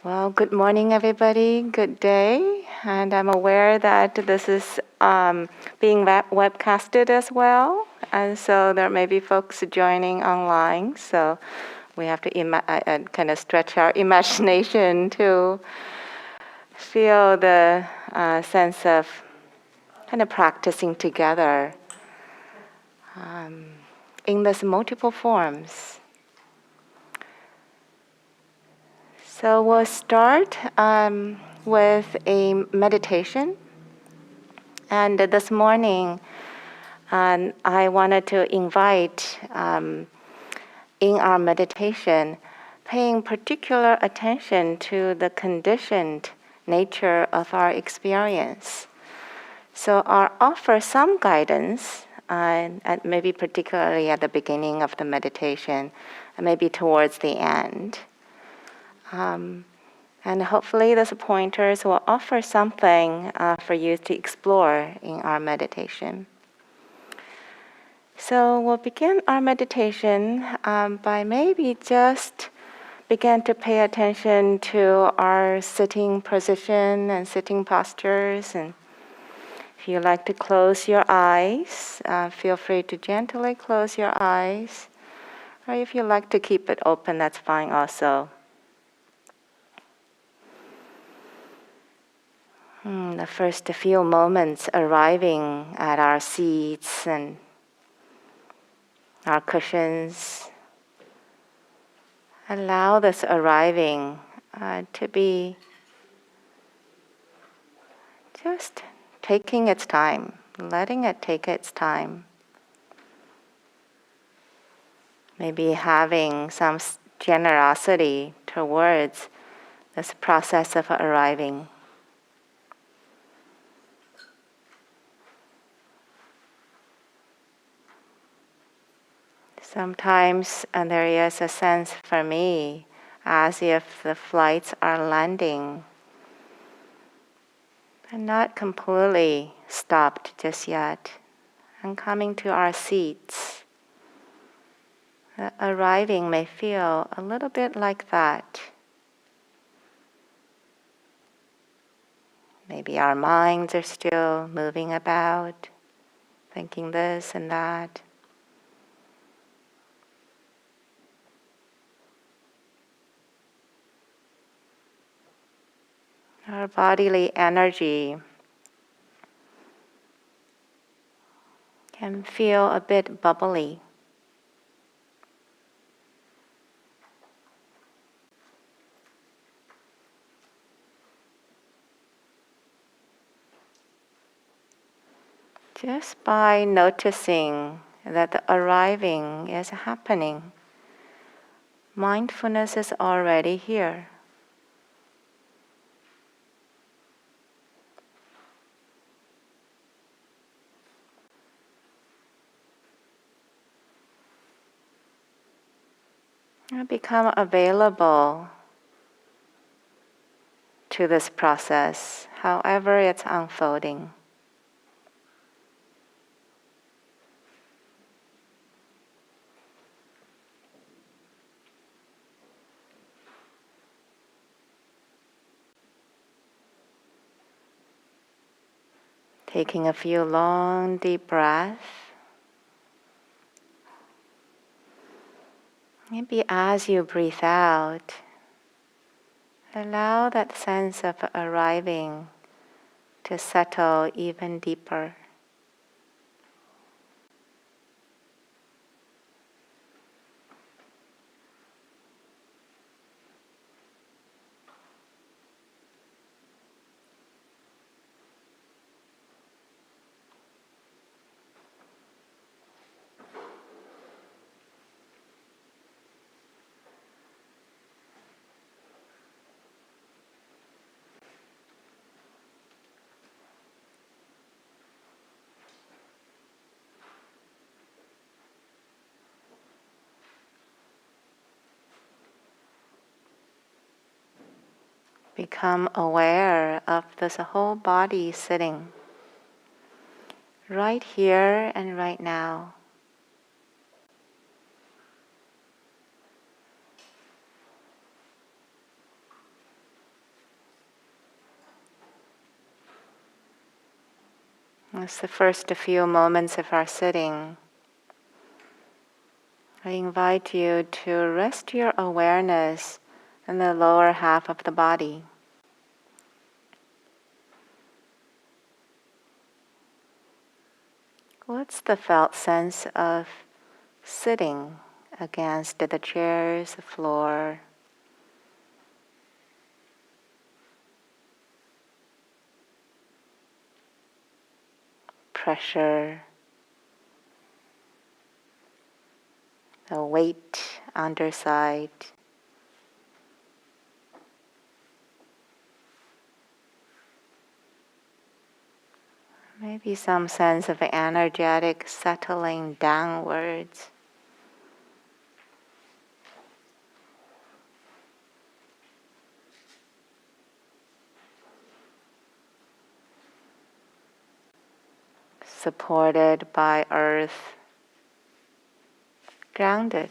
Well, good morning, everybody. Good day. And I'm aware that this is being webcasted as well. And so there may be folks joining online. So we have to kind of stretch our imagination to feel the sense of kind of practicing together in this multiple forms. So we'll start with a meditation. And this morning, I wanted to invite in our meditation, paying particular attention to the conditioned nature of our experience. So I'll offer some guidance, and maybe particularly at the beginning of the meditation, and maybe towards the end. And hopefully those pointers will offer something for you to explore in our meditation. So we'll begin our meditation by maybe just begin to pay attention to our sitting position and sitting postures. And if you like to close your eyes, feel free to gently close your eyes. Or if you like to keep it open, that's fine also. The first few moments arriving at our seats and our cushions, allow this arriving to be just taking its time, letting it take its time. Maybe having some generosity towards this process of arriving. Sometimes there is a sense for me as if the flights are landing and not completely stopped just yet, and coming to our seats. The arriving may feel a little bit like that. Maybe our minds are still moving about, thinking this and that. Our bodily energy can feel a bit bubbly. Just by noticing that the arriving is happening, mindfulness is already here. And become available to this process, however it's unfolding. Taking a few long, deep breaths. Maybe as you breathe out, allow that sense of arriving to settle even deeper. Become aware of this whole body sitting right here and right now. It's the first few moments of our sitting. I invite you to rest your awareness in the lower half of the body. What's the felt sense of sitting against the chairs, the floor? Pressure, the weight underside. Maybe some sense of energetic settling downwards. Supported by earth, grounded.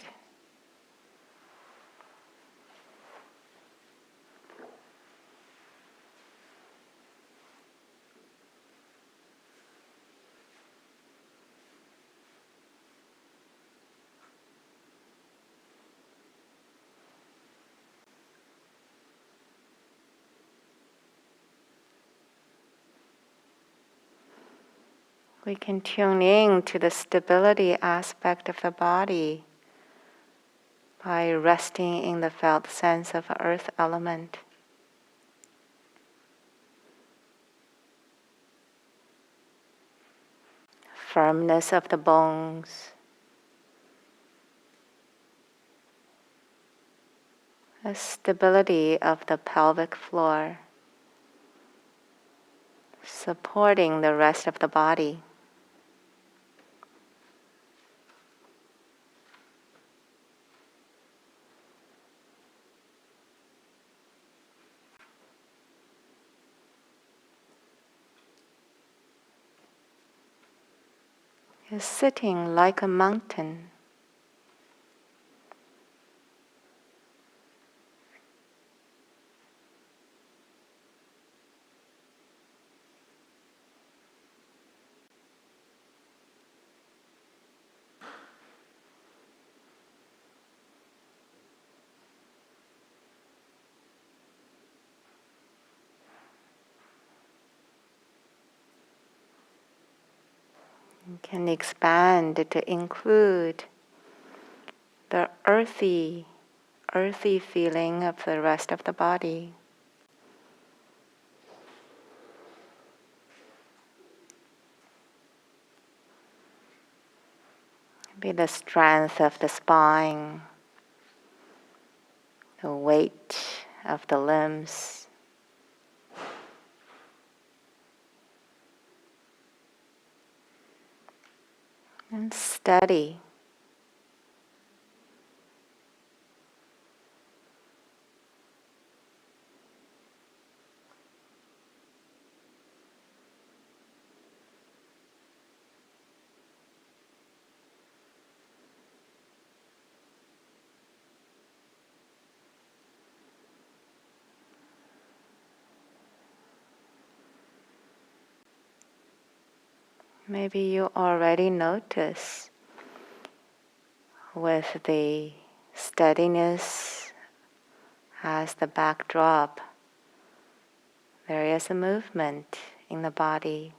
We can tune in to the stability aspect of the body by resting in the felt sense of earth element. Firmness of the bones. The stability of the pelvic floor, supporting the rest of the body. You're sitting like a mountain. You can expand to include the earthy feeling of the rest of the body. Be the strength of the spine, the weight of the limbs. And steady. Maybe you already notice with the steadiness as the backdrop, there is a movement in the body,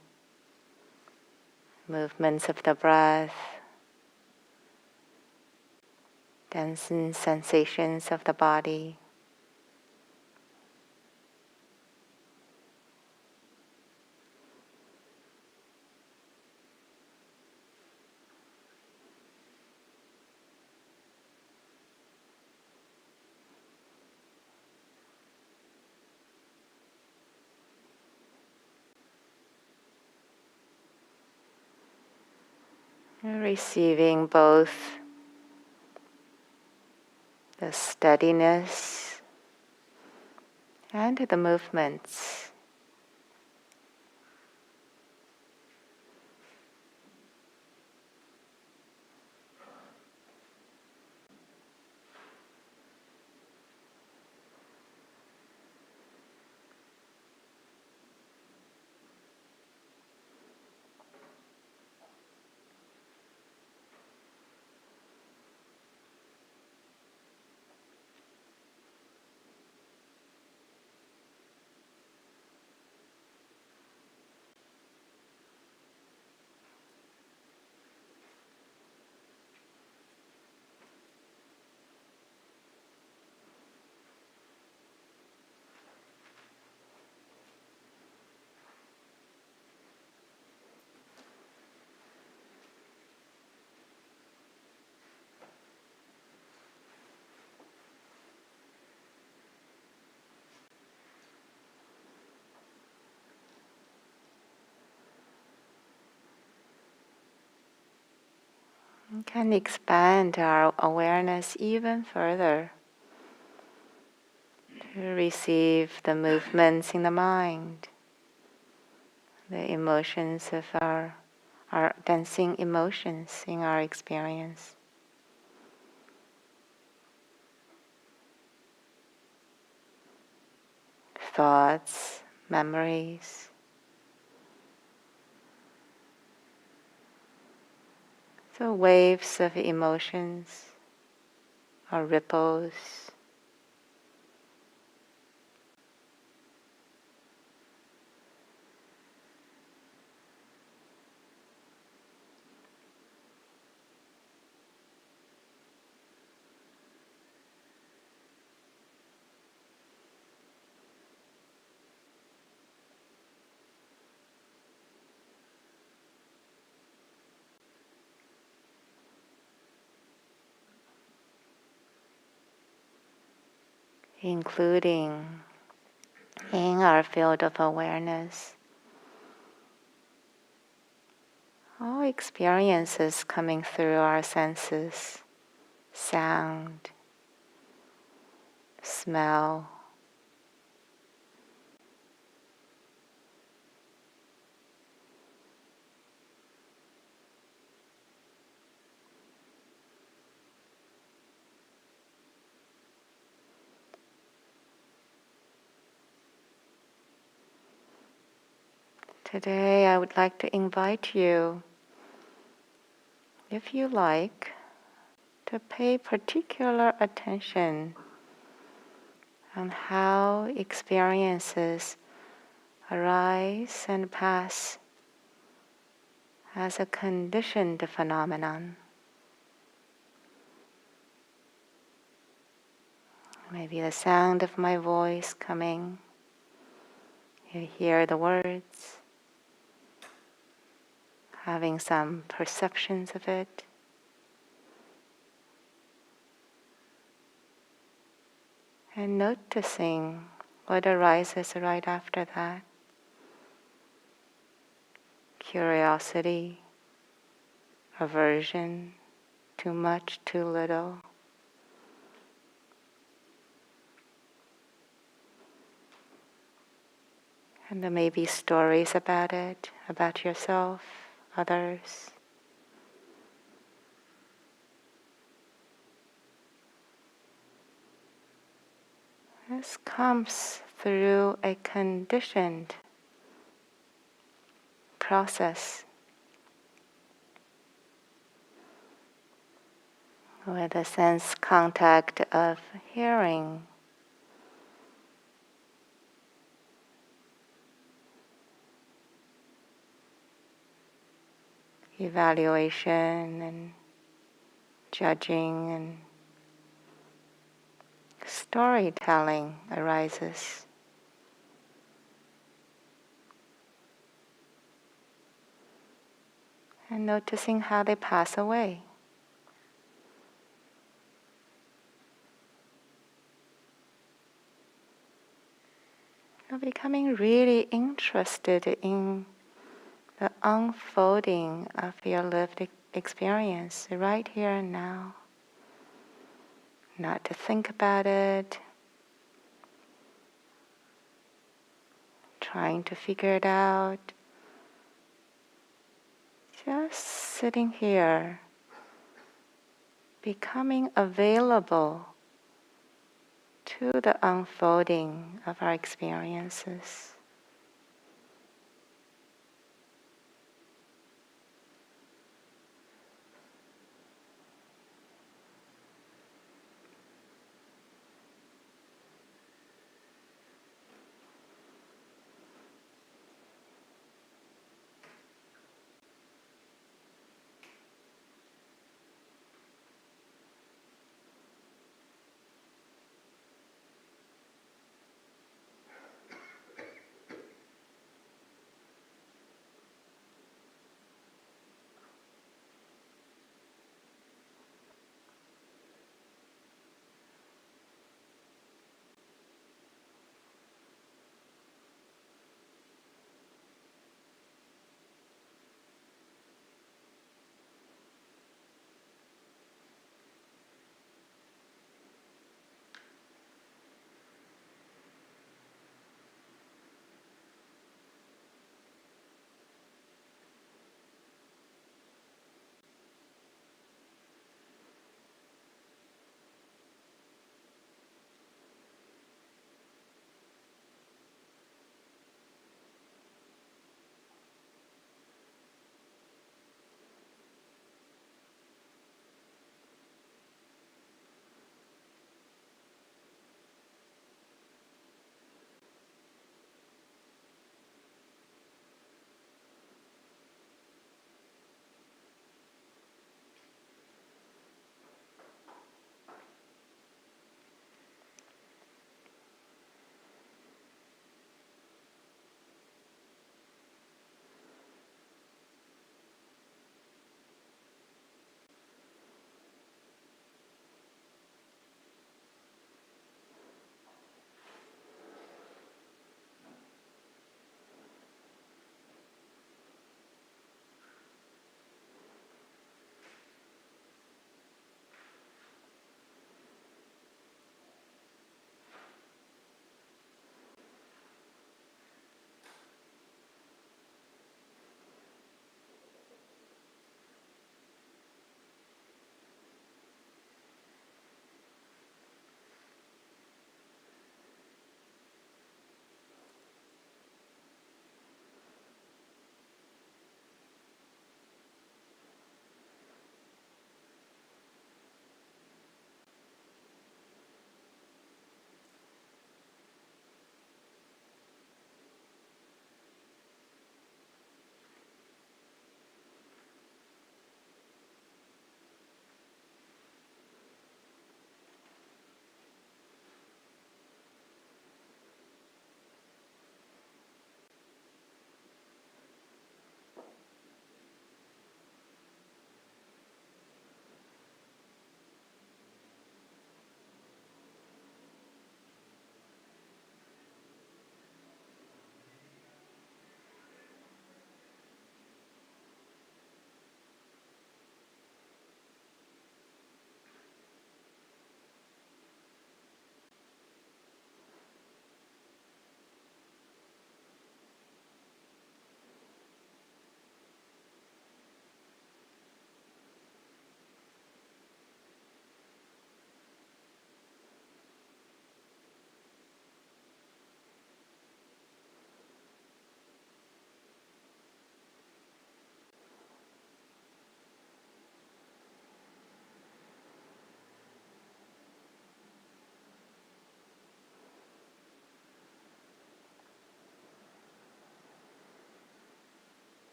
movements of the breath, dancing sensations of the body. Receiving both the steadiness and the movements. can expand our awareness even further to receive the movements in the mind, the emotions of our dancing emotions in our experience. Thoughts, memories. So waves of emotions or ripples. Including in our field of awareness, all experiences coming through our senses, sound, smell, Today I would like to invite you, if you like, to pay particular attention on how experiences arise and pass as a conditioned phenomenon. Maybe the sound of my voice coming, you hear the words, having some perceptions of it. And noticing what arises right after that. Curiosity, aversion, too much, too little. And there may be stories about it, about yourself, others. This comes through a conditioned process with a sense contact of hearing, evaluation and judging and storytelling arises. And noticing how they pass away. You're becoming really interested in the unfolding of your lived experience right here and now. Not to think about it, trying to figure it out. Just sitting here, becoming available to the unfolding of our experiences.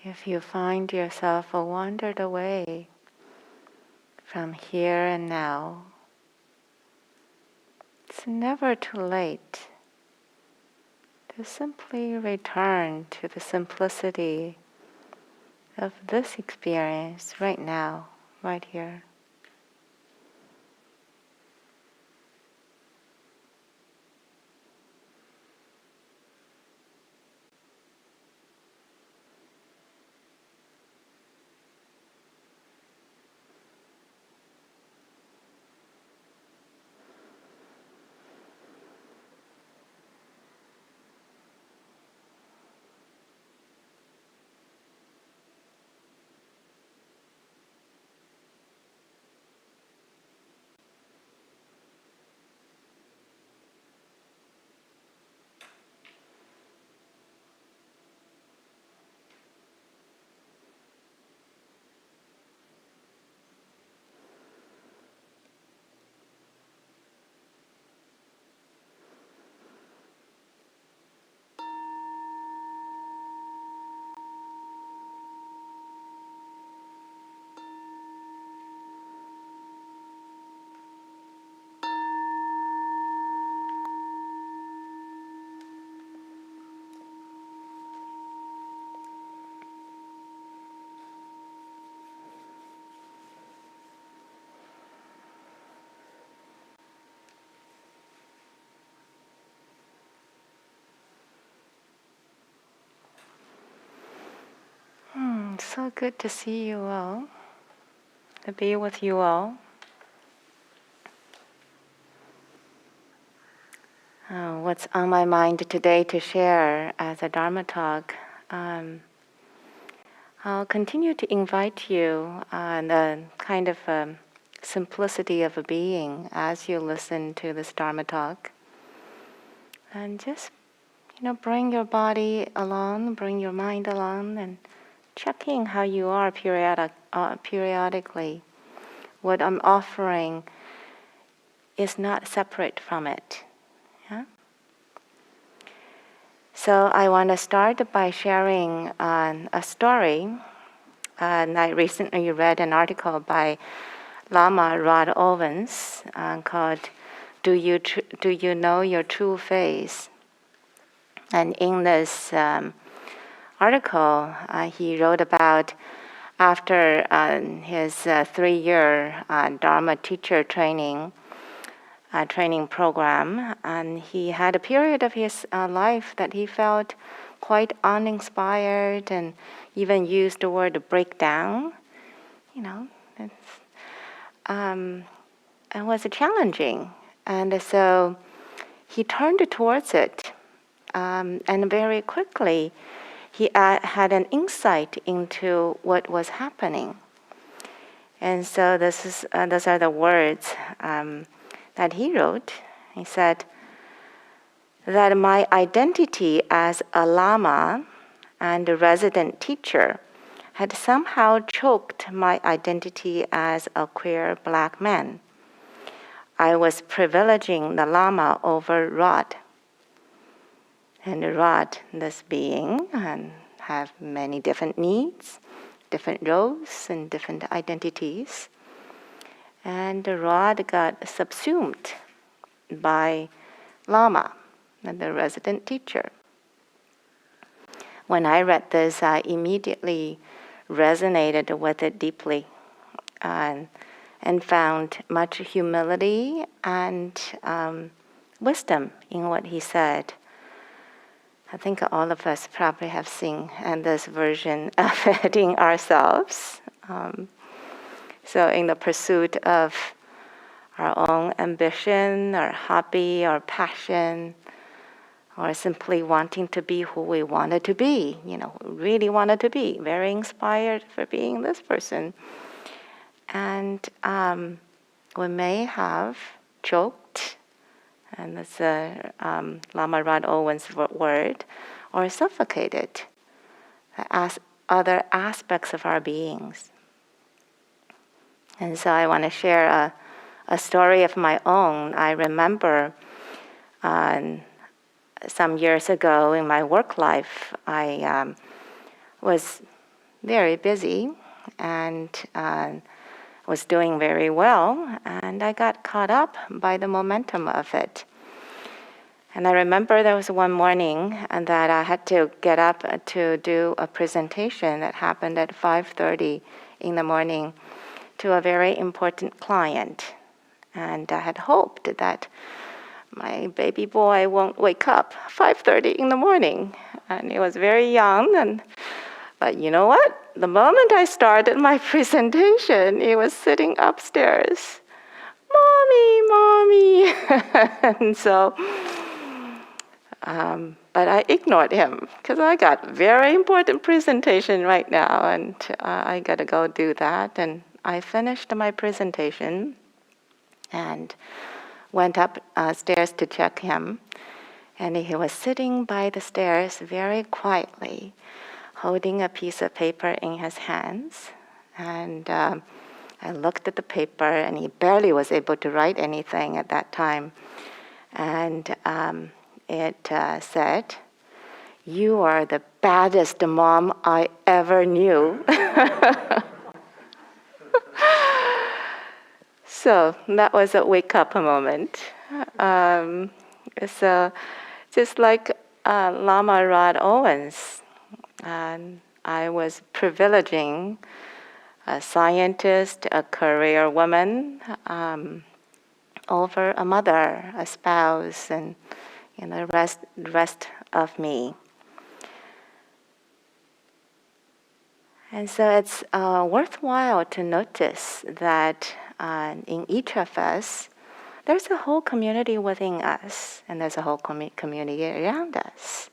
If you find yourself wandered away from here and now, it's never too late to simply return to the simplicity of this experience right now, right here. So good to see you all, to be with you all. What's on my mind today to share as a Dharma talk? I'll continue to invite you on the kind of simplicity of a being as you listen to this Dharma talk. And just, bring your body along, bring your mind along, and checking how you are periodically. What I'm offering is not separate from it. Yeah? So I want to start by sharing a story. And I recently read an article by Lama Rod Owens called "Do You Know Your True Face?" And in this article, he wrote about after his 3-year Dharma teacher training program, and he had a period of his life that he felt quite uninspired and even used the word breakdown. It was challenging. And so he turned towards it, and very quickly he had an insight into what was happening. And so those are the words that he wrote. He said that my identity as a Lama and a resident teacher had somehow choked my identity as a queer black man. I was privileging the Lama over Rod. And Rod, this being, have many different needs, different roles, and different identities. And Rod got subsumed by Lama, the resident teacher. When I read this, I immediately resonated with it deeply and found much humility and wisdom in what he said. I think all of us probably have seen this version of it in ourselves. So in the pursuit of our own ambition, our hobby, our passion, or simply wanting to be who we wanted to be, really wanted to be, very inspired for being this person. And we may have choked, and that's Lama Rod Owens' word, or suffocated as other aspects of our beings. And so I want to share a story of my own. I remember some years ago in my work life, I was very busy and was doing very well, and I got caught up by the momentum of it. And I remember there was one morning that I had to get up to do a presentation that happened at 5:30 in the morning to a very important client. And I had hoped that my baby boy won't wake up 5:30 in the morning. And he was very young. But you know what? The moment I started my presentation, he was sitting upstairs. Mommy, mommy. And so, but I ignored him because I got very important presentation right now, and I got to go do that. And I finished my presentation and went upstairs to check him. And he was sitting by the stairs very quietly, holding a piece of paper in his hands. And I looked at the paper, and he barely was able to write anything at that time. And it said, "You are the baddest mom I ever knew." So that was a wake-up moment. So just like Lama Rod Owens, I was privileging a scientist, a career woman, over a mother, a spouse, and the rest of me. And so it's worthwhile to notice that in each of us, there's a whole community within us, and there's a whole community around us.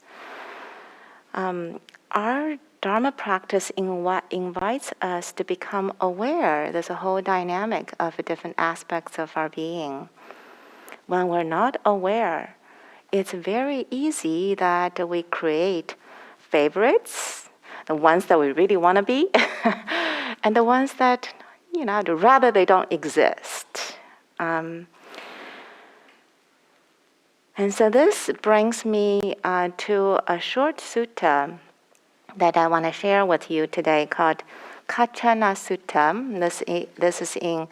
Our Dharma practice invites us to become aware. There's a whole dynamic of different aspects of our being. When we're not aware, it's very easy that we create favorites, the ones that we really want to be, and the ones that, I'd rather they don't exist. And so this brings me to a short sutta that I want to share with you today called Kaccana Sutta. This is in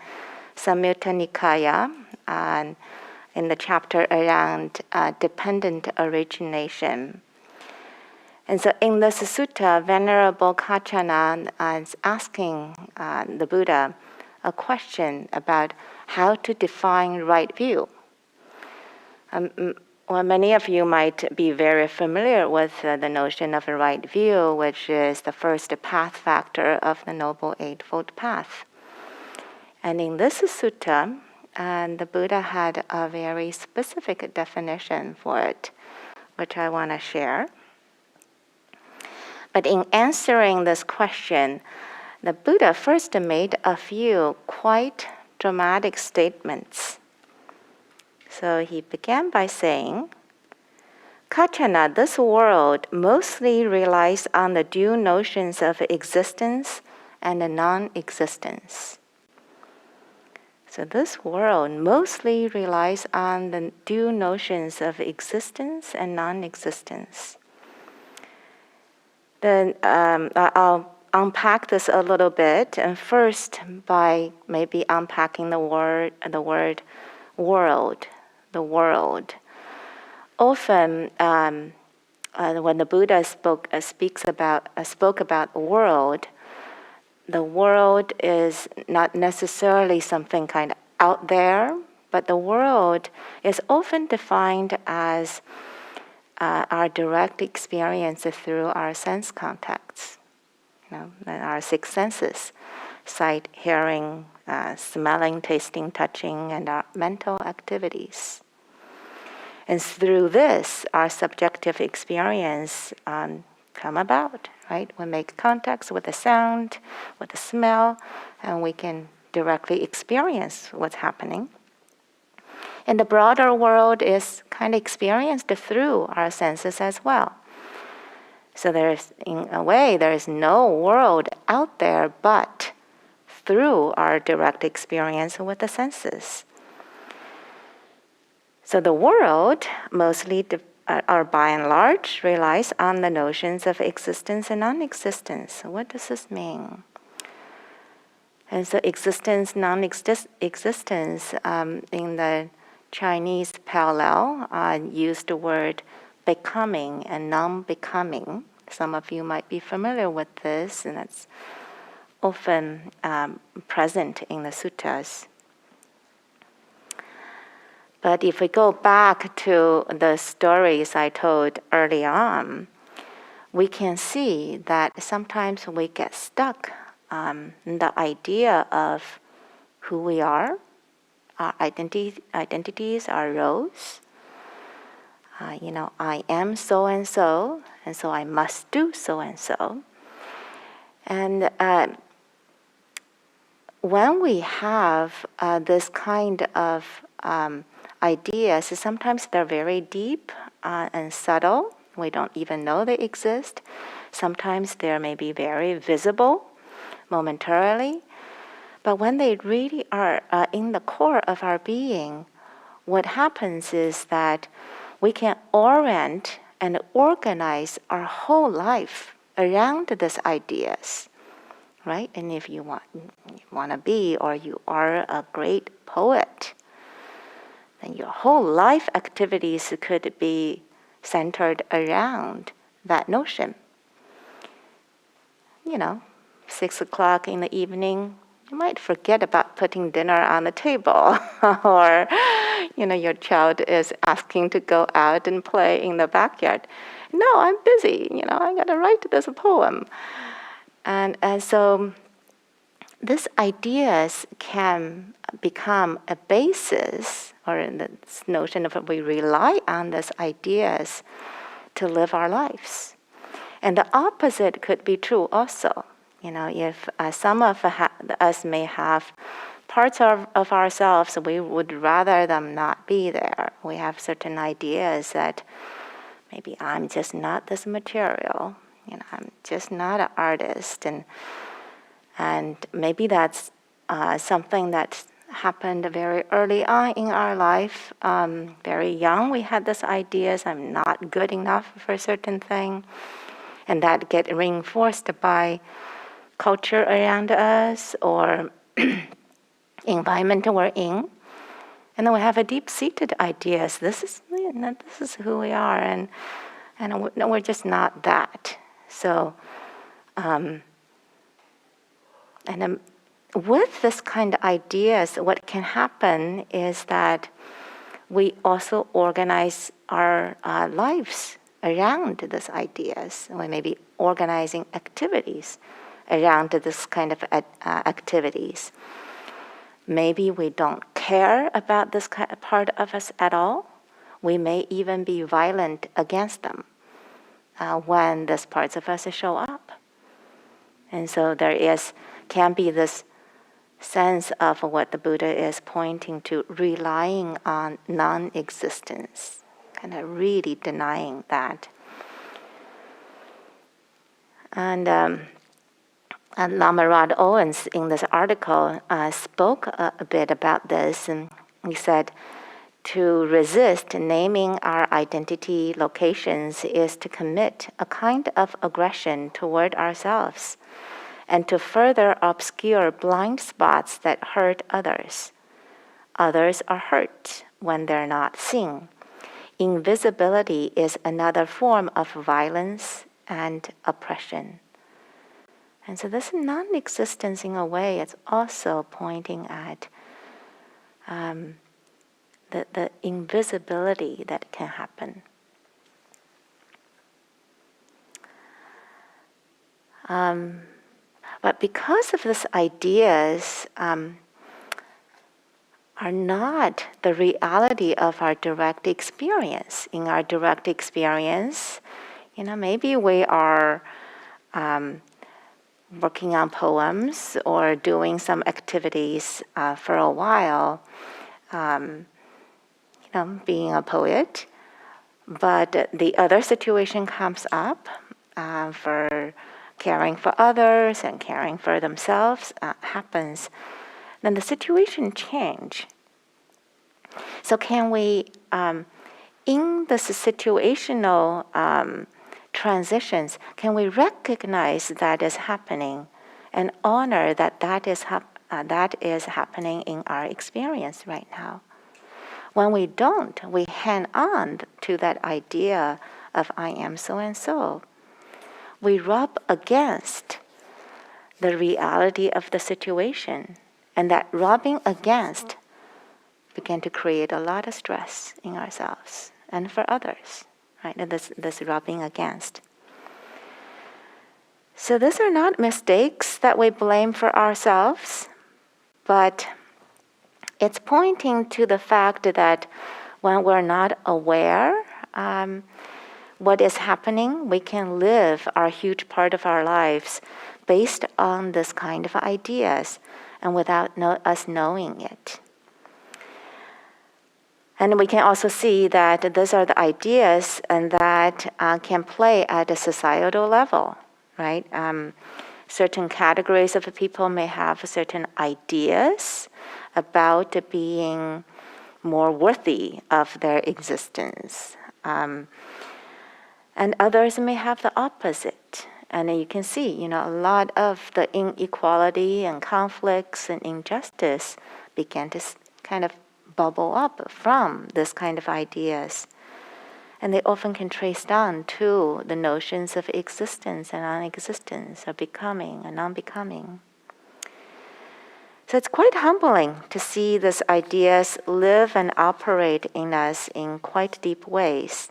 Samyutta Nikaya, and in the chapter around dependent origination. And so in this sutta, Venerable Kaccana is asking the Buddha a question about how to define right view. Well, many of you might be very familiar with the notion of a right view, which is the first path factor of the Noble Eightfold Path. And in this sutta, the Buddha had a very specific definition for it, which I want to share. But in answering this question, the Buddha first made a few quite dramatic statements. So he began by saying, "Kaccana, this world mostly relies on the due notions of existence and non-existence." So this world mostly relies on the due notions of existence and non-existence. Then I'll unpack this a little bit, and first by maybe unpacking the word world. The world. Often, when the Buddha spoke about world, the world is not necessarily something kind of out there, but the world is often defined as our direct experience through our sense contacts, our six senses: sight, hearing, smelling, tasting, touching, and our mental activities. And through this, our subjective experience come about, right? We make contacts with the sound, with the smell, and we can directly experience what's happening. And the broader world is kind of experienced through our senses as well. So in a way, there is no world out there but through our direct experience with the senses. So the world mostly or by and large, relies on the notions of existence and non-existence. What does this mean? And so existence, non-existence, in the Chinese parallel, use the word becoming and non-becoming. Some of you might be familiar with this, and that's often present in the suttas. But if we go back to the stories I told early on, we can see that sometimes we get stuck in the idea of who we are, our identities, our roles. I am so and so I must do so and so. And when we have this kind of ideas, sometimes they're very deep and subtle. We don't even know they exist. Sometimes they're maybe very visible momentarily. But when they really are in the core of our being, what happens is that we can orient and organize our whole life around these ideas, right? And if you want to be, or you are a great poet, then your whole life activities could be centered around that notion. 6 o'clock in the evening, you might forget about putting dinner on the table, or your child is asking to go out and play in the backyard. No, I'm busy. I got to write this poem, and so these ideas can become a basis, or this notion of we rely on these ideas to live our lives. And the opposite could be true also. If some of us may have parts of ourselves, we would rather them not be there. We have certain ideas that maybe I'm just not this material. I'm just not an artist, and maybe that's something that happened very early on in our life. Very young, we had these ideas, I'm not good enough for a certain thing. And that get reinforced by culture around us or environment we're in. And then we have a deep-seated ideas. This is who we are, and we're just not that. So, with this kind of ideas, what can happen is that we also organize our lives around these ideas. We may be organizing activities around this kind of activities. Maybe we don't care about this kind of part of us at all. We may even be violent against them when these parts of us show up. And so there can be this sense of what the Buddha is pointing to, relying on non-existence, kind of really denying that. And Lamarad Owens in this article spoke a bit about this, and he said, to resist naming our identity locations is to commit a kind of aggression toward ourselves, and to further obscure blind spots that hurt others. Others are hurt when they're not seen. Invisibility is another form of violence and oppression. And so this non-existence, in a way, it's also pointing at the invisibility that can happen. But because of these ideas are not the reality of our direct experience. In our direct experience, maybe we are working on poems or doing some activities for a while, being a poet, but the other situation comes up for caring for others and caring for themselves happens, then the situation change. So can we in this situational transitions, can we recognize that is happening and honor that that is happening in our experience right now? When we don't, we hang on to that idea of I am so and so. We rub against the reality of the situation, and that rubbing against began to create a lot of stress in ourselves and for others, right? And this rubbing against. So these are not mistakes that we blame for ourselves, but it's pointing to the fact that when we're not aware what is happening, we can live our huge part of our lives based on this kind of ideas and without us knowing it. And we can also see that these are the ideas and that can play at a societal level, right? Certain categories of people may have certain ideas about being more worthy of their existence. And others may have the opposite. And you can see, a lot of the inequality and conflicts and injustice began to kind of bubble up from this kind of ideas. And they often can trace down to the notions of existence and non-existence, of becoming and non-becoming. So it's quite humbling to see these ideas live and operate in us in quite deep ways.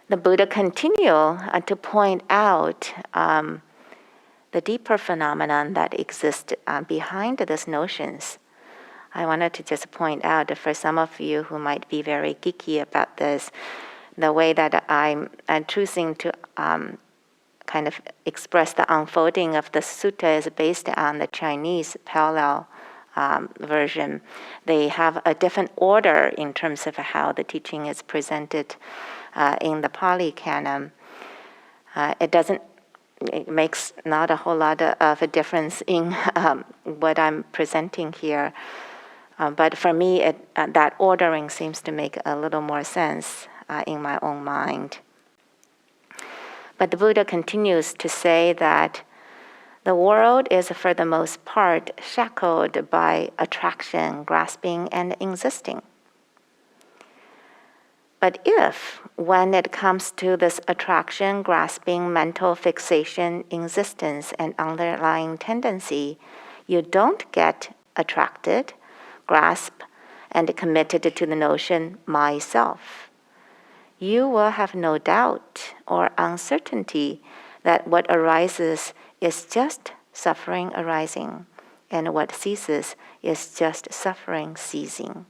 The Buddha continued to point out the deeper phenomenon that exists behind these notions. I wanted to just point out that for some of you who might be very geeky about this, the way that I'm choosing to kind of express the unfolding of the sutta is based on the Chinese parallel version. They have a different order in terms of how the teaching is presented in the Pali Canon. It makes not a whole lot of a difference in what I'm presenting here. But for me, that ordering seems to make a little more sense in my own mind. But the Buddha continues to say that the world is, for the most part, shackled by attraction, grasping, and existing. But if, when it comes to this attraction, grasping, mental fixation, existence, and underlying tendency, you don't get attracted, grasp, and committed to the notion myself, you will have no doubt or uncertainty that what arises is just suffering arising, and what ceases is just suffering ceasing.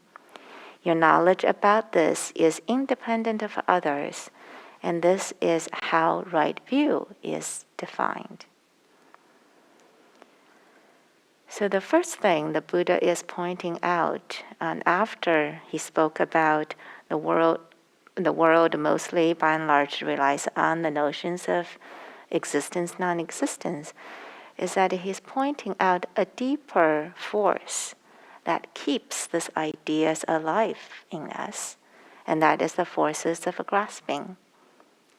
Your knowledge about this is independent of others, and this is how right view is defined. So the first thing the Buddha is pointing out, and after he spoke about the world mostly by and large relies on the notions of existence, non-existence, is that he's pointing out a deeper force that keeps these ideas alive in us, and that is the forces of grasping,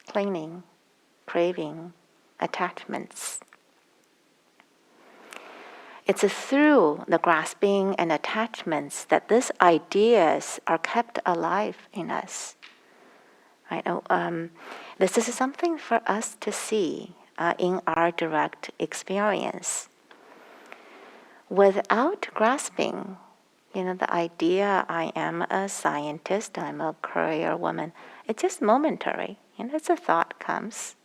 clinging, craving, attachments. It's through the grasping and attachments that these ideas are kept alive in us. Right? This is something for us to see in our direct experience. Without grasping, the idea I am a scientist, I'm a career woman, it's just momentary. It's a thought comes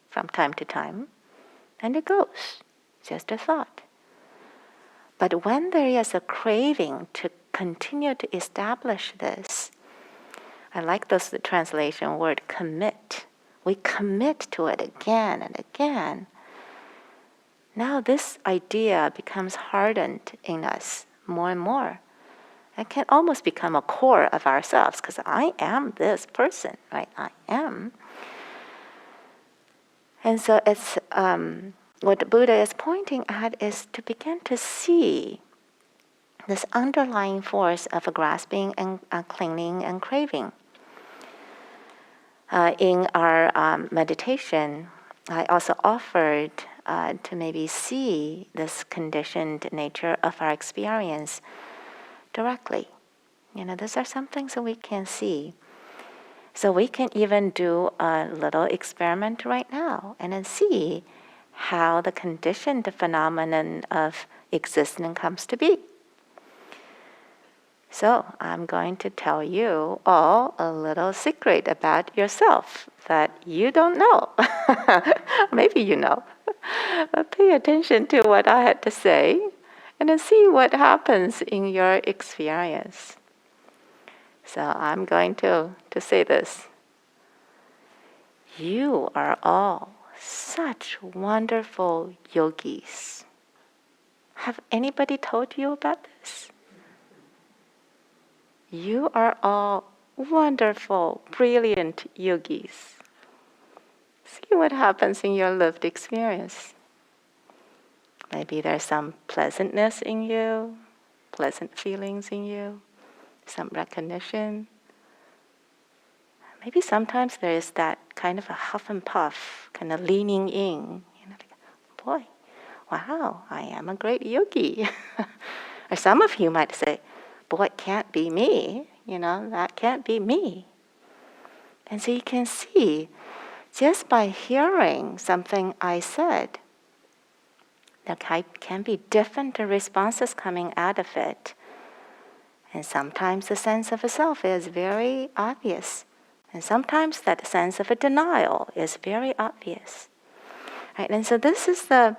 from time to time, and it goes, just a thought. But when there is a craving to continue to establish this, I like the translation word commit. We commit to it again and again. Now this idea becomes hardened in us more and more. It can almost become a core of ourselves, because I am this person, right? I am. And so it's what the Buddha is pointing at is to begin to see this underlying force of grasping and clinging and craving. In our meditation, I also offered to maybe see this conditioned nature of our experience directly. These are some things that we can see. So we can even do a little experiment right now and then see how the conditioned phenomenon of existence comes to be. So I'm going to tell you all a little secret about yourself that you don't know. Maybe you know. But pay attention to what I had to say and then see what happens in your experience. So I'm going to say this. You are all such wonderful yogis. Have anybody told you about this? You are all wonderful, brilliant yogis. See what happens in your lived experience. Maybe there's some pleasantness in you, pleasant feelings in you, some recognition. Maybe sometimes there is that kind of a huff and puff, kind of leaning in. Boy, wow, I am a great yogi. Or some of you might say, boy, it can't be me. That can't be me. And so you can see, just by hearing something I said, there can be different responses coming out of it. And sometimes the sense of a self is very obvious. And sometimes that sense of a denial is very obvious. Right? And so this is the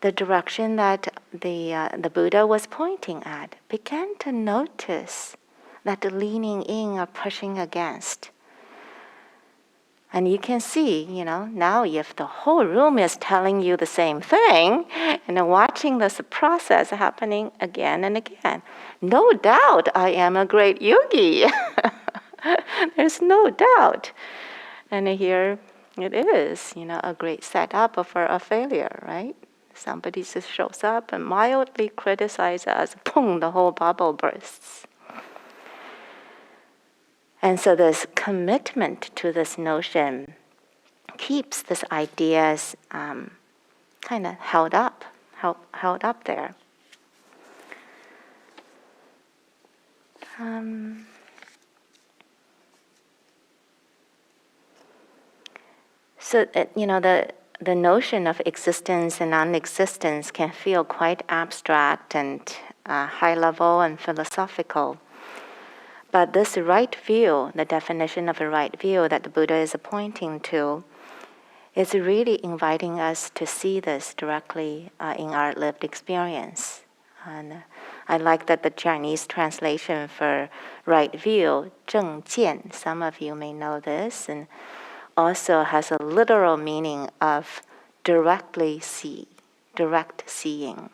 direction that the Buddha was pointing at. Begin to notice that the leaning in or pushing against. And you can see, now if the whole room is telling you the same thing, and watching this process happening again and again, no doubt I am a great yogi. There's no doubt. And here it is, a great setup for a failure, right? Somebody just shows up and mildly criticizes us, boom, the whole bubble bursts. And so this commitment to this notion keeps this ideas kind of held up there. So the notion of existence and non-existence can feel quite abstract and high level and philosophical. But this right view, the definition of a right view that the Buddha is pointing to, is really inviting us to see this directly in our lived experience. And I like that the Chinese translation for right view, 正见, some of you may know this, and also has a literal meaning of directly see, direct seeing.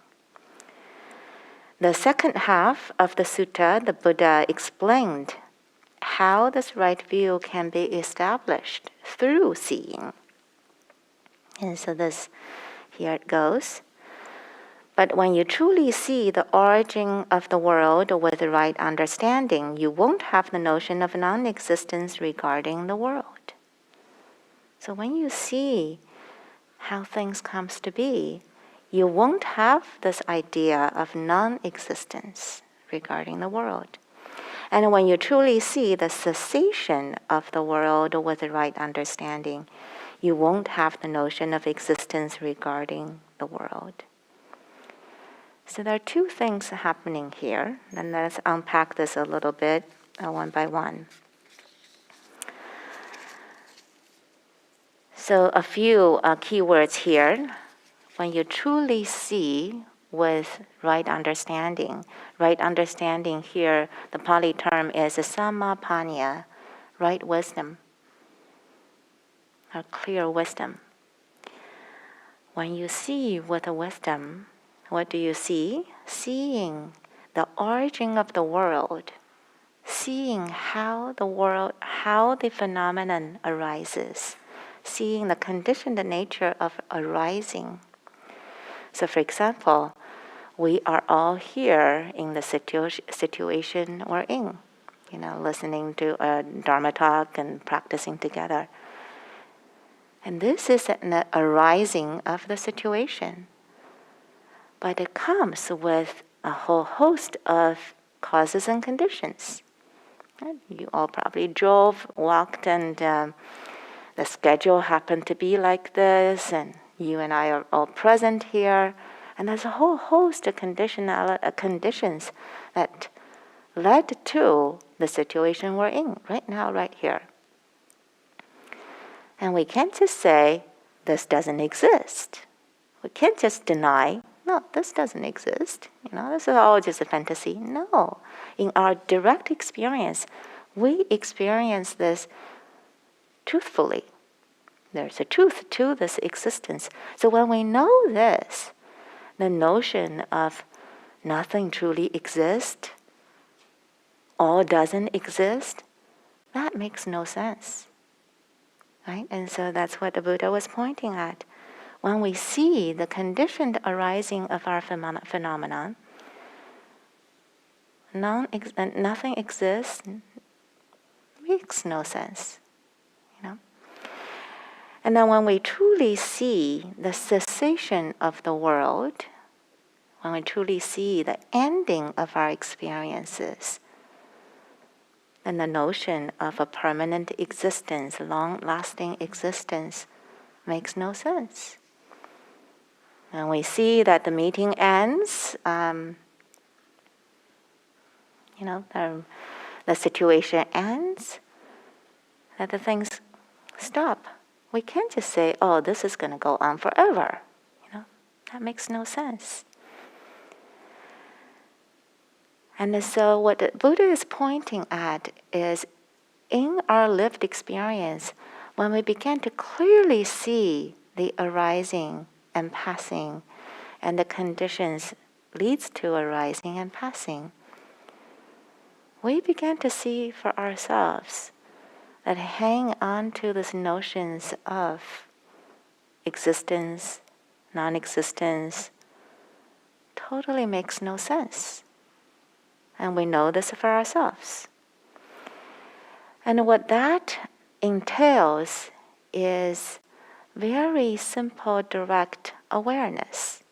The second half of the sutta, the Buddha explained how this right view can be established through seeing. And so here it goes. But when you truly see the origin of the world with the right understanding, you won't have the notion of non-existence regarding the world. So when you see how things comes to be, you won't have this idea of non-existence regarding the world. And when you truly see the cessation of the world with the right understanding, you won't have the notion of existence regarding the world. So there are two things happening here, and let's unpack this a little bit one by one. So a few keywords here. When you truly see with right understanding here, the Pali term is samapanya, right wisdom, or clear wisdom. When you see with a wisdom, what do you see? Seeing the origin of the world, seeing how the phenomenon arises, seeing the conditioned nature of arising. So for example, we are all here in the situation we're in, listening to a Dharma talk and practicing together. And this is an arising of the situation. But it comes with a whole host of causes and conditions. You all probably drove, walked, and the schedule happened to be like this, and you and I are all present here. And there's a whole host of conditions that led to the situation we're in right now, right here. And we can't just say, this doesn't exist. We can't just deny, no, this doesn't exist. This is all just a fantasy. No. In our direct experience, we experience this truthfully. There's a truth to this existence. So when we know this, the notion of nothing truly exists, all doesn't exist, that makes no sense. Right? And so that's what the Buddha was pointing at. When we see the conditioned arising of our phenomenon, nothing exists, makes no sense. And then when we truly see the cessation of the world, when we truly see the ending of our experiences, then the notion of a permanent existence, long-lasting existence, makes no sense. And we see that the meeting ends, the situation ends, that the things stop. We can't just say, oh, this is going to go on forever. That makes no sense. And so what the Buddha is pointing at is, in our lived experience, when we begin to clearly see the arising and passing, and the conditions leads to arising and passing, we begin to see for ourselves that hang on to these notions of existence, non-existence, totally makes no sense. And we know this for ourselves. And what that entails is very simple, direct awareness.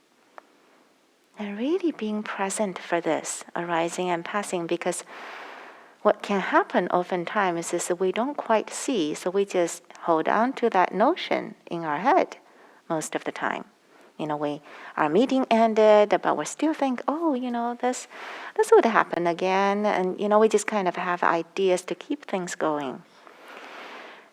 And really being present for this arising and passing, because what can happen oftentimes is that we don't quite see, so we just hold on to that notion in our head most of the time. Our meeting ended, but we still think, oh, this would happen again, and we just kind of have ideas to keep things going.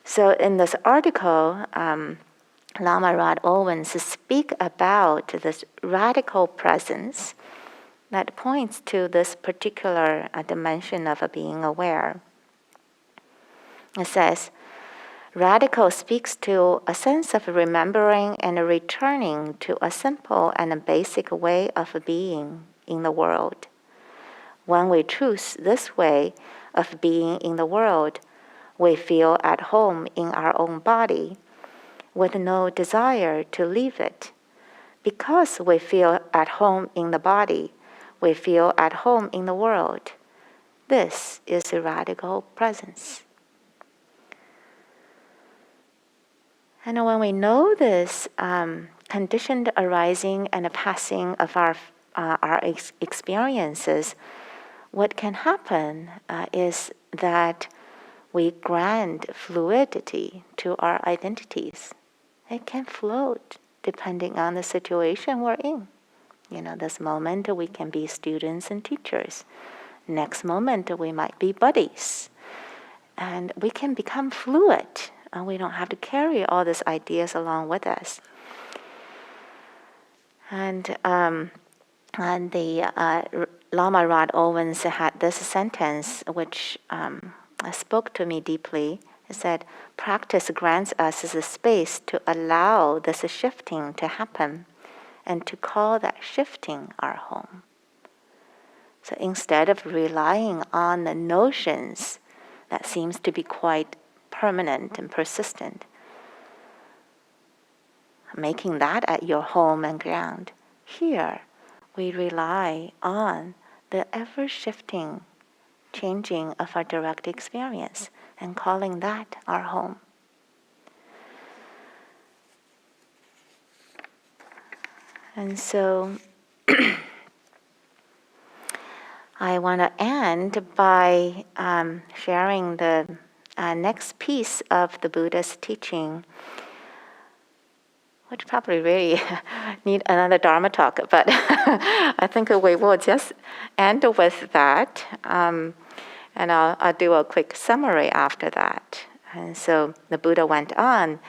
So in this article, Lama Rod Owens speak about this radical presence that points to this particular dimension of being aware. It says, radical speaks to a sense of remembering and returning to a simple and a basic way of being in the world. When we choose this way of being in the world, we feel at home in our own body, with no desire to leave it. Because we feel at home in the body, we feel at home in the world. This is a radical presence. And when we know this conditioned arising and passing of our experiences, what can happen is that we grant fluidity to our identities. It can float depending on the situation we're in. This moment we can be students and teachers. Next moment we might be buddies. And we can become fluid. And we don't have to carry all these ideas along with us. And the Lama Rod Owens had this sentence which spoke to me deeply. It said, practice grants us the space to allow this shifting to happen and to call that shifting our home. So instead of relying on the notions that seems to be quite permanent and persistent, making that at your home and ground, here we rely on the ever-shifting, changing of our direct experience and calling that our home. And so I want to end by sharing the next piece of the Buddha's teaching, which probably really need another Dharma talk, but I think we will just end with that, and I'll do a quick summary after that. And so the Buddha went on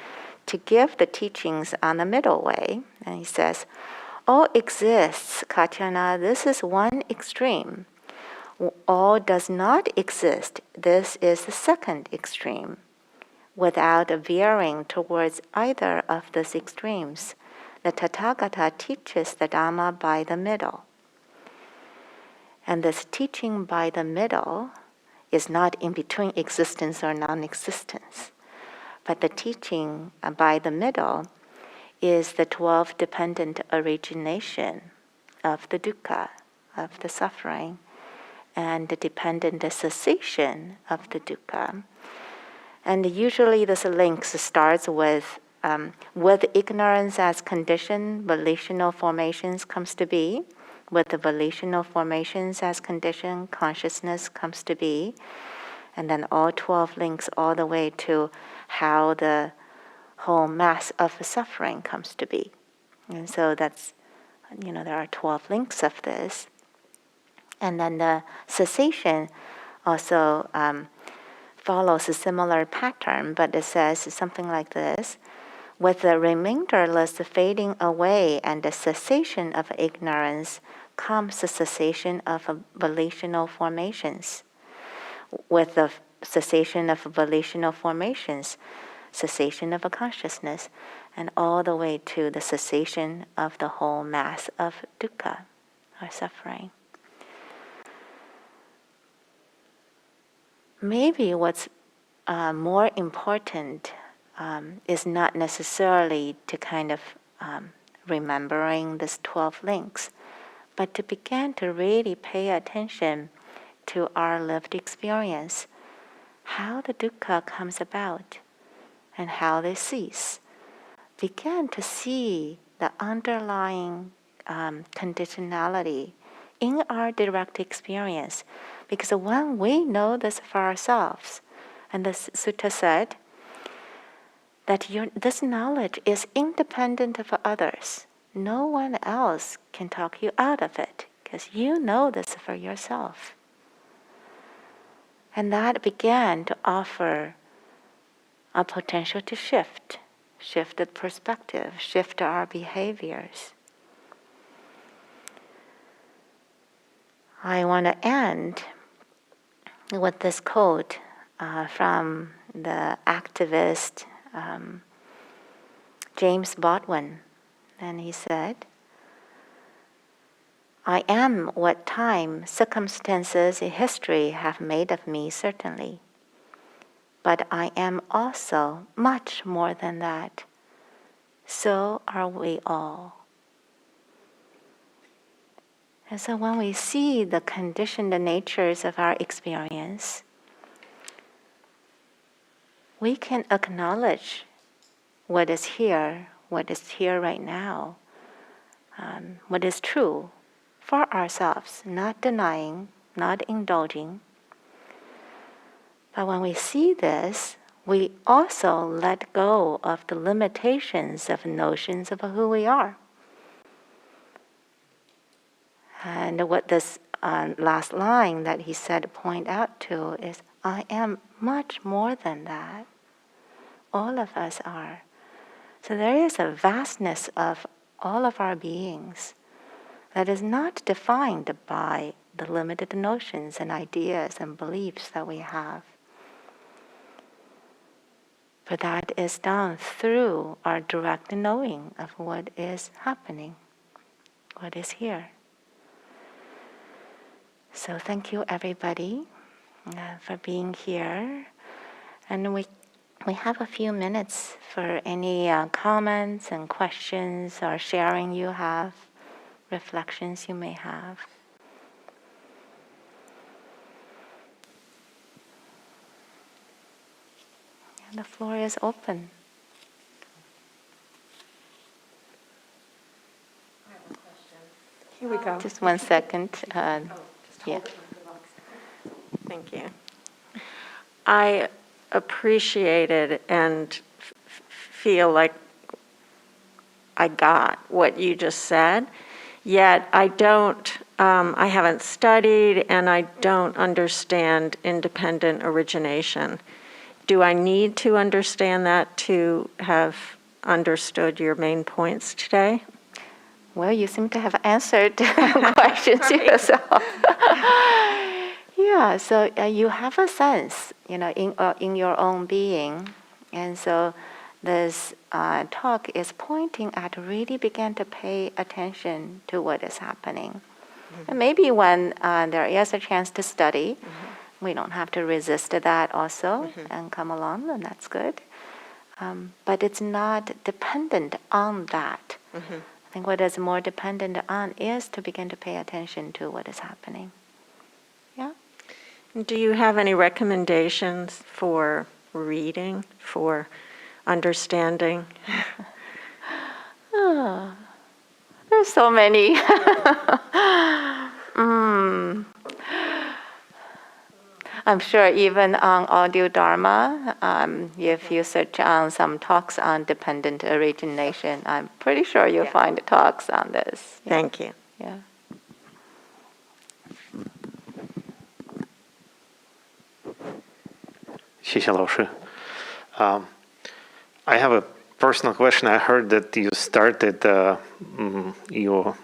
to give the teachings on the middle way, and he says, all exists, Kaccana, this is one extreme. All does not exist, this is the second extreme. Without veering towards either of these extremes, the Tathagata teaches the Dharma by the middle. And this teaching by the middle is not in between existence or non-existence, but the teaching by the middle is the 12 dependent origination of the dukkha, of the suffering, and the dependent cessation of the dukkha. And usually this link starts with ignorance as condition, volitional formations comes to be. With the volitional formations as condition, consciousness comes to be. And then all 12 links all the way to how the whole mass of suffering comes to be. And so that's, there are 12 links of this. And then the cessation also follows a similar pattern, but it says something like this. With the remainderless fading away and the cessation of ignorance comes the cessation of volitional formations. With the cessation of volitional formations, cessation of a consciousness, and all the way to the cessation of the whole mass of dukkha, or suffering. Maybe what's more important is not necessarily to kind of remembering these 12 links, but to begin to really pay attention to our lived experience, how the dukkha comes about and how they cease. Begin to see the underlying conditionality in our direct experience. Because when we know this for ourselves, and the sutta said that this knowledge is independent of others. No one else can talk you out of it, because you know this for yourself. And that began to offer a potential to shift the perspective, shift our behaviors. I want to end with this quote from the activist James Baldwin. And he said, I am what time, circumstances, and history have made of me, certainly. But I am also much more than that. So are we all. And so when we see the conditioned natures of our experience, we can acknowledge what is here right now, what is true for ourselves, not denying, not indulging. But when we see this, we also let go of the limitations of notions of who we are. And what this last line that he said point out to is, I am much more than that. All of us are. So there is a vastness of all of our beings that is not defined by the limited notions and ideas and beliefs that we have. But that is done through our direct knowing of what is happening, what is here. So thank you, everybody, for being here. And we have a few minutes for any comments and questions or sharing you have reflections you may have. And the floor is open. I have a question. Here we go. Just 1 second. Yeah. Thank you. I appreciated and feel like I got what you just said, yet I haven't studied and I don't understand independent origination. Do I need to understand that to have understood your main points today? Well, you seem to have answered questions yourself. Yeah, so you have a sense, in your own being, and so this talk is pointing at really begin to pay attention to what is happening. Mm-hmm. And maybe when there is a chance to study, mm-hmm. we don't have to resist that also, mm-hmm. and come along, and that's good. But it's not dependent on that. Mm-hmm. I think what is more dependent on is to begin to pay attention to what is happening. Yeah? Do you have any recommendations for reading, for understanding? Oh, there's so many. I'm sure even on Audio Dharma, if you search on some talks on dependent origination, I'm pretty sure you'll find talks on this. Yeah. Thank you. Yeah. I have a personal question. I heard that you started your,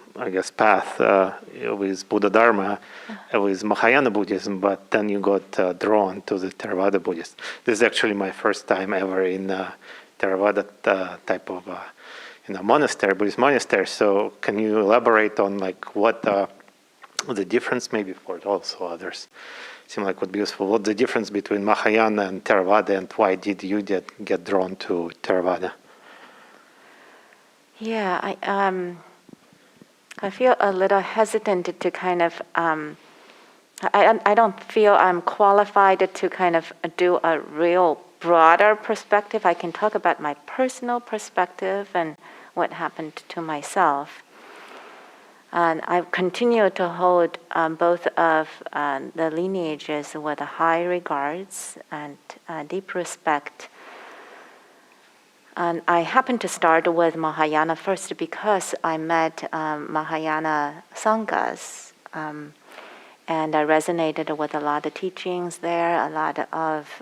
path with Buddha Dharma, with Mahayana Buddhism, but then you got drawn to the Theravada Buddhism. This is actually my first time ever in Theravada type of monastery, Buddhist monastery. So can you elaborate on what the difference, maybe for also others, seem like would be useful. What's the difference between Mahayana and Theravada, and why did you get drawn to Theravada? Yeah, I feel a little hesitant to kind of. I don't feel I'm qualified to kind of do a real broader perspective. I can talk about my personal perspective and what happened to myself. And I continue to hold both of the lineages with high regards and deep respect. And I happened to start with Mahayana first because I met Mahayana Sanghas. And I resonated with a lot of teachings there, a lot of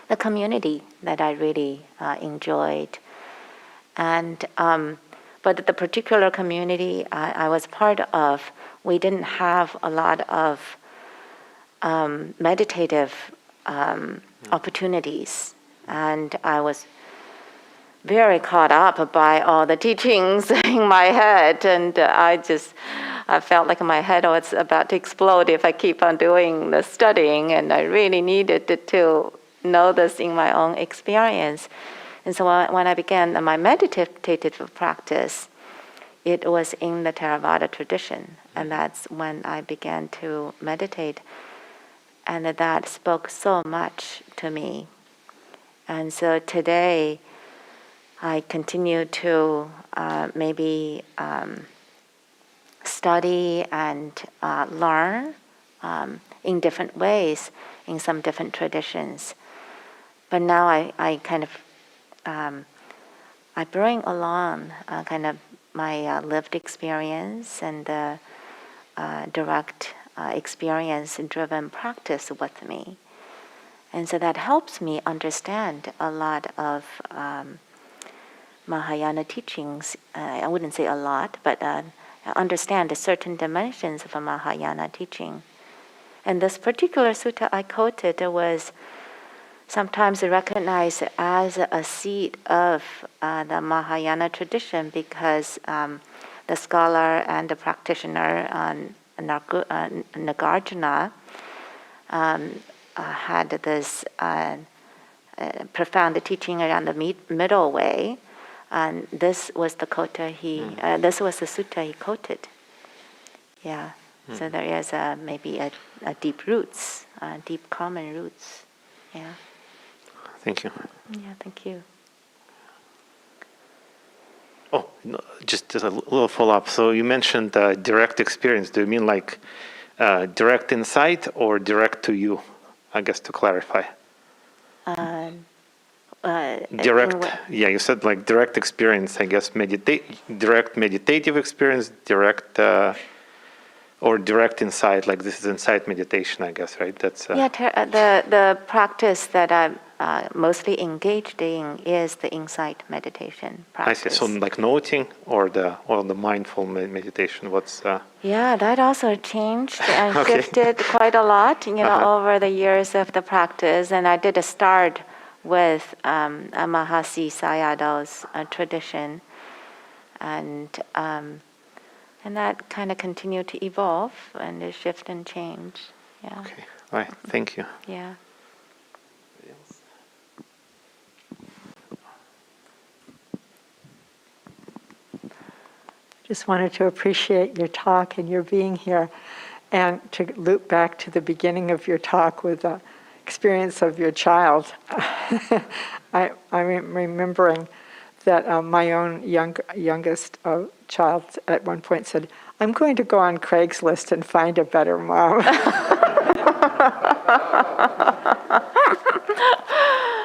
the community that I really enjoyed. And but the particular community I was part of, we didn't have a lot of meditative opportunities. And I was very caught up by all the teachings in my head. And I felt like my head was about to explode if I keep on doing the studying. And I really needed to know this in my own experience. And so when I began my meditative practice, it was in the Theravada tradition. And that's when I began to meditate. And that spoke so much to me. And so today, I continue to maybe study and learn in different ways, in some different traditions. But now I kind of I bring along kind of my lived experience and the direct experience-driven practice with me. And so that helps me understand a lot of Mahayana teachings. I wouldn't say a lot, but understand certain dimensions of a Mahayana teaching. And this particular sutta I quoted was sometimes recognized as a seed of the Mahayana tradition because the scholar and the practitioner Nagarjuna had this profound teaching around the middle way, And this was the this was the sutta he quoted. Yeah. So there is maybe a deep roots, deep common roots. Yeah. Thank you. Yeah. Thank you. Oh, no, just a little follow-up. So you mentioned direct experience. Do you mean like direct insight or direct to you? I guess to clarify. Direct, yeah, you said like direct experience, I guess, direct meditative experience, direct, or direct insight, like this is insight meditation, I guess, right? That's the practice that I'm mostly engaged in is the insight meditation I practice. see. So like noting or the mindful meditation. What's Yeah, that also changed and Okay. shifted quite a lot, over the years of the practice. And I did start with a Mahasi Sayadaw's tradition, and that kind of continued to evolve and shift and change. Yeah. okay? All right. Thank you. Yeah. Just wanted to appreciate your talk and your being here, and to loop back to the beginning of your talk with the experience of your child. I'm remembering that my own youngest child at one point said, "I'm going to go on Craigslist and find a better mom."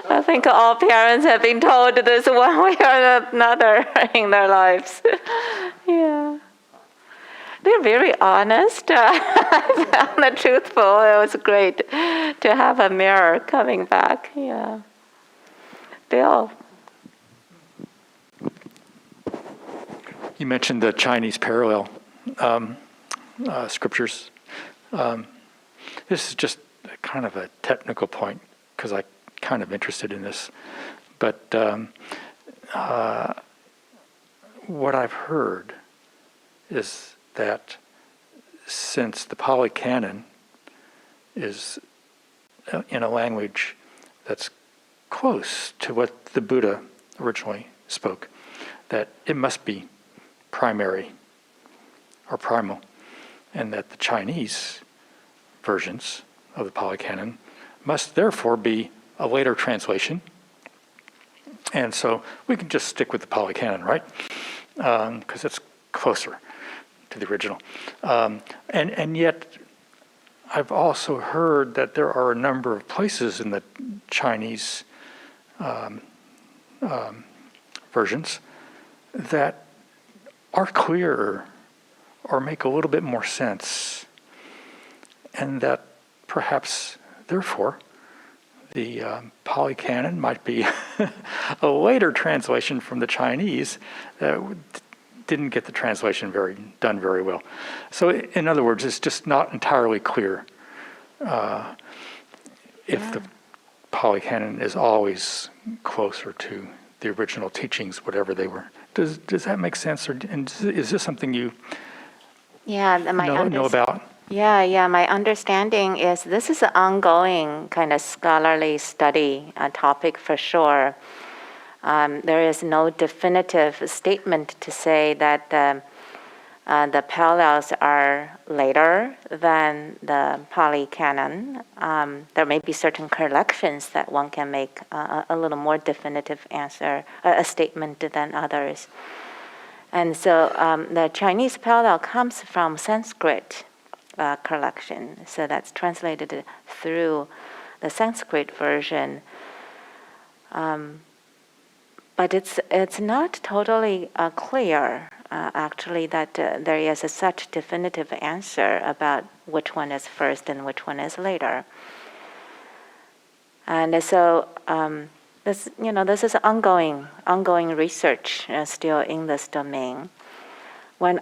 I think all parents have been told this one way or another in their lives. Yeah. They're very honest and truthful. It was great to have a mirror coming back. Yeah. Bill. You mentioned the Chinese parallel scriptures. This is just kind of a technical point because I'm kind of interested in this. But what I've heard is that since the Pali Canon is in a language that's close to what the Buddha originally spoke, that it must be primary or primal, and that the Chinese versions of the Pali Canon must therefore be a later translation. And so we can just stick with the Pali Canon, right? Because it's closer to the original. And yet, I've also heard that there are a number of places in the Chinese versions that are clearer or make a little bit more sense, and that perhaps, therefore, the Pali Canon might be a later translation from the Chinese that didn't get the translation done very well. So, in other words, it's just not entirely clear if the Pali Canon is always closer to the original teachings, whatever they were. Does that make sense, and is this something you know about? Yeah. My understanding is this is an ongoing kind of scholarly study topic for sure. There is no definitive statement to say that the parallels are later than the Pali Canon. There may be certain collections that one can make a little more definitive answer, a statement than others. And so the Chinese parallel comes from Sanskrit collection, so that's translated through the Sanskrit version. But it's not totally clear, actually, that there is such definitive answer about which one is first and which one is later. And so this is ongoing research still in this domain. When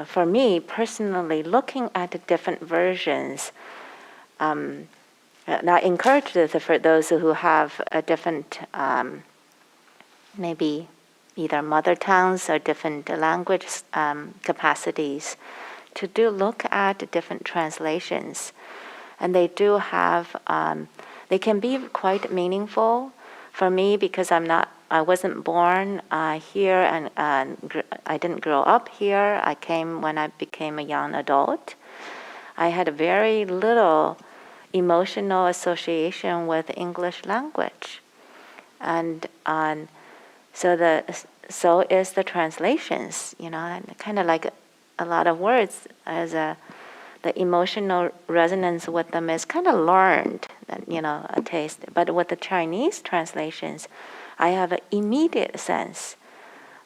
for me personally, looking at the different versions, and I encourage this for those who have a different, maybe either mother tongues or different language capacities, to do look at different translations. And they do have, they can be quite meaningful for me, because I wasn't born here and I didn't grow up here. I came when I became a young adult. I had very little emotional association with English language, and so is the translations. And kind of like a lot of words as the emotional resonance with them is kind of learned, a taste. But with the Chinese translations, I have an immediate sense,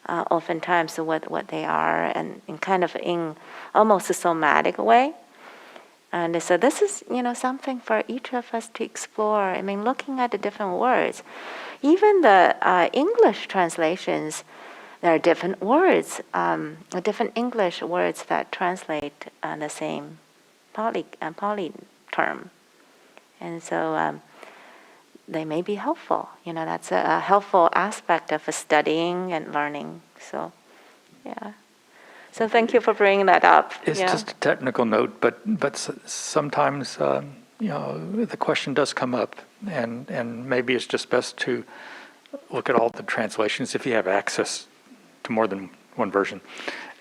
oftentimes, what they are, and in almost a somatic way. And so this is, something for each of us to explore. I mean, looking at the different words, even the English translations, there are different words, different English words that translate the same Pali term, and so they may be helpful. That's a helpful aspect of studying and learning. So, yeah. So thank you for bringing that up. It's just a technical note, but sometimes the question does come up, and maybe it's just best to look at all the translations if you have access to more than one version,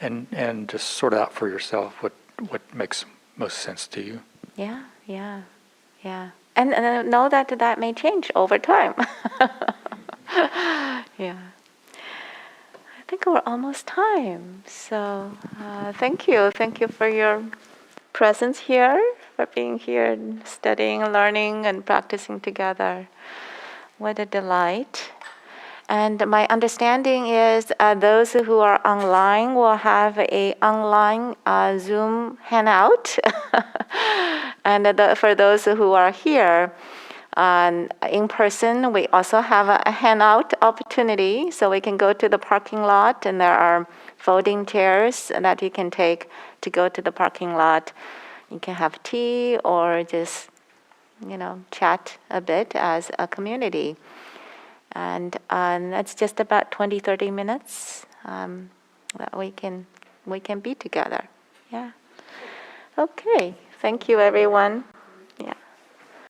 and just sort out for yourself what makes most sense to you. Yeah. And know that may change over time. Yeah. I think we're almost time. So thank you. Thank you for your presence here, for being here, and studying, learning, and practicing together. What a delight. And my understanding is those who are online will have a online Zoom hangout. And for those who are here in person, we also have a hangout opportunity. So we can go to the parking lot, and there are folding chairs that you can take to go to the parking lot. You can have tea or just, chat a bit as a community. And that's just about 20-30 minutes that we can be together. Yeah. Okay. Thank you, everyone.